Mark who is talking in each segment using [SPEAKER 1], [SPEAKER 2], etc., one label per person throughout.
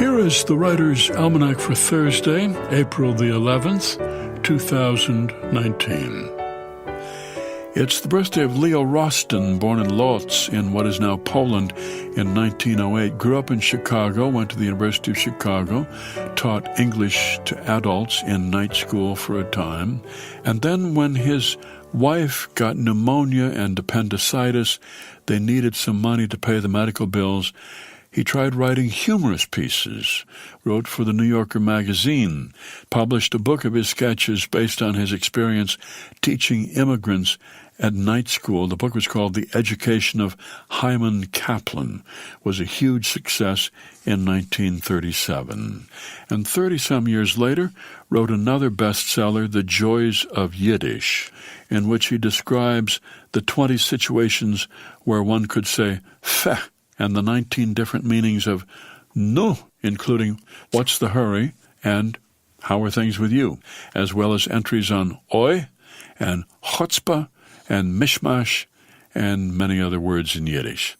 [SPEAKER 1] Here is the Writer's Almanac for Thursday, April the 11th, 2019. It's the birthday of Leo Rosten, born in Lodz in what is now Poland in 1908. Grew up in Chicago, went to the University of Chicago, taught English to adults in night school for a time. And then when his wife got pneumonia and appendicitis, they needed some money to pay the medical bills. He tried writing humorous pieces, wrote for the New Yorker magazine, published a book of his sketches based on his experience teaching immigrants at night school. The book was called The Education of Hyman Kaplan, was a huge success in 1937. And 30-some years later, wrote another bestseller, The Joys of Yiddish, in which he describes the 20 situations where one could say, "Feh," and the 19 different meanings of "no," including "what's the hurry" and "how are things with you," as well as entries on "oi" and chutzpah and mishmash and many other words in Yiddish.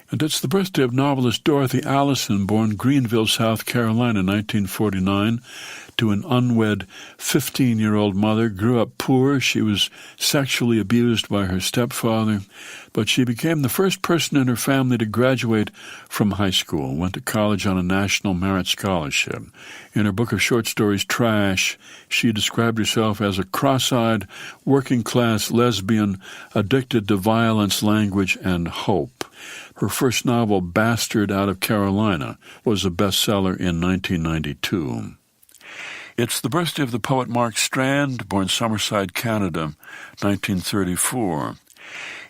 [SPEAKER 1] And it's the birthday of novelist Dorothy Allison, born Greenville, South Carolina, 1949, to an unwed 15-year-old mother. Grew up poor. She was sexually abused by her stepfather, but she became the first person in her family to graduate from high school, went to college on a National Merit Scholarship. In her book of short stories, Trash, she described herself as a cross-eyed, working-class lesbian addicted to violence, language, and hope. Her first novel, Bastard Out of Carolina, was a bestseller in 1992. It's the birthday of the poet Mark Strand, born Summerside, Canada, 1934.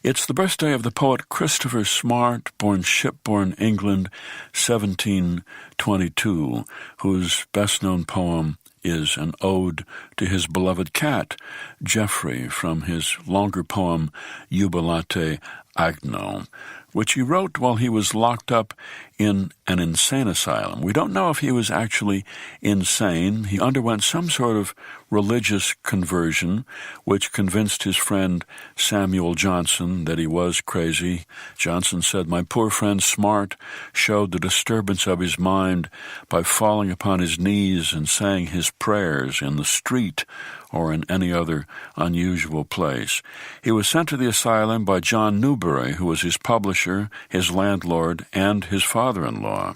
[SPEAKER 1] It's the birthday of the poet Christopher Smart, born Shipbourne, England, 1722, whose best-known poem is an ode to his beloved cat, Geoffrey, from his longer poem Jubilate Agno, which he wrote while he was locked up in an insane asylum. We don't know if he was actually insane. He underwent some sort of religious conversion, which convinced his friend Samuel Johnson that he was crazy. Johnson said, "My poor friend Smart showed the disturbance of his mind by falling upon his knees and saying his prayers in the street or in any other unusual place." He was sent to the asylum by John Newbery, who was his publisher, his landlord, and his father-in-law.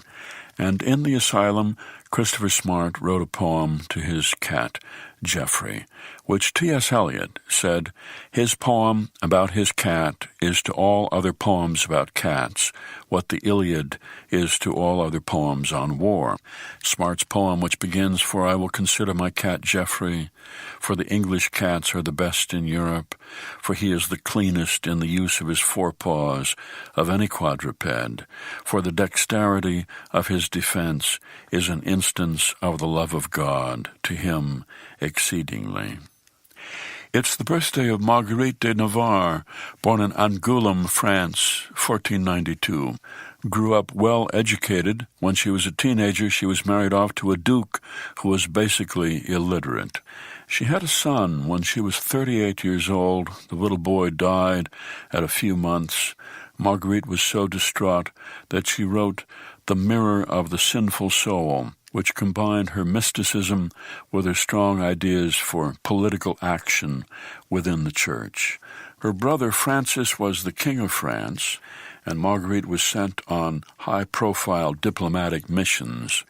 [SPEAKER 1] And in the asylum, Christopher Smart wrote a poem to his cat, Geoffrey, which T.S. Eliot said his poem about his cat is to all other poems about cats what the Iliad is to all other poems on war. Smart's poem, which begins, "For I will consider my cat Geoffrey, for the English cats are the best in Europe, for he is the cleanest in the use of his forepaws of any quadruped, for the dexterity of his defense is an instance of the love of God to him exceedingly." It's the birthday of Marguerite de Navarre, born in Angoulême, France, 1492. Grew up well-educated. When she was a teenager, she was married off to a duke who was basically illiterate. She had a son when she was 38 years old. The little boy died at a few months. Marguerite was so distraught that she wrote The Mirror of the Sinful Soul, which combined her mysticism with her strong ideas for political action within the church. Her brother Francis was the King of France, and Marguerite was sent on high-profile diplomatic missions.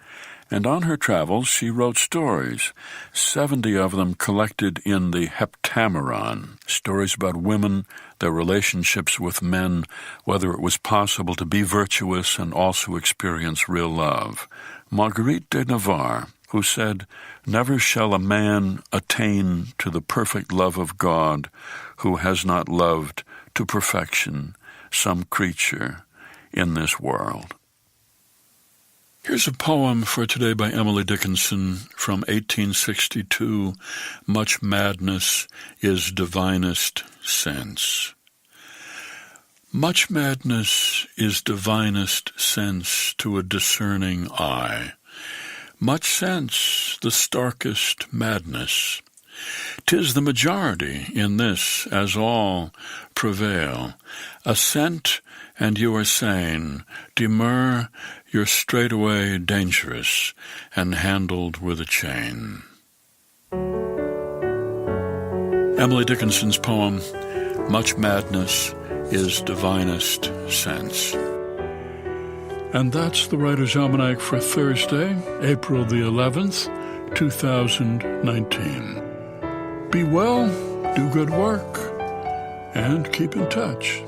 [SPEAKER 1] And on her travels, she wrote stories, 70 of them collected in the Heptameron, stories about women, their relationships with men, whether it was possible to be virtuous and also experience real love. Marguerite de Navarre, who said, "Never shall a man attain to the perfect love of God who has not loved to perfection some creature in this world." Here's a poem for today by Emily Dickinson from 1862, Much Madness is Divinest Sense. Much madness is divinest sense to a discerning eye. Much sense the starkest madness. 'Tis the majority in this, as all prevail. Assent and you are sane. Demur, you're straightaway dangerous and handled with a chain. Emily Dickinson's poem, Much Madness is Divinest Sense. And that's the Writer's Almanac for Thursday, April the 11th, 2019. Be well, do good work, and keep in touch.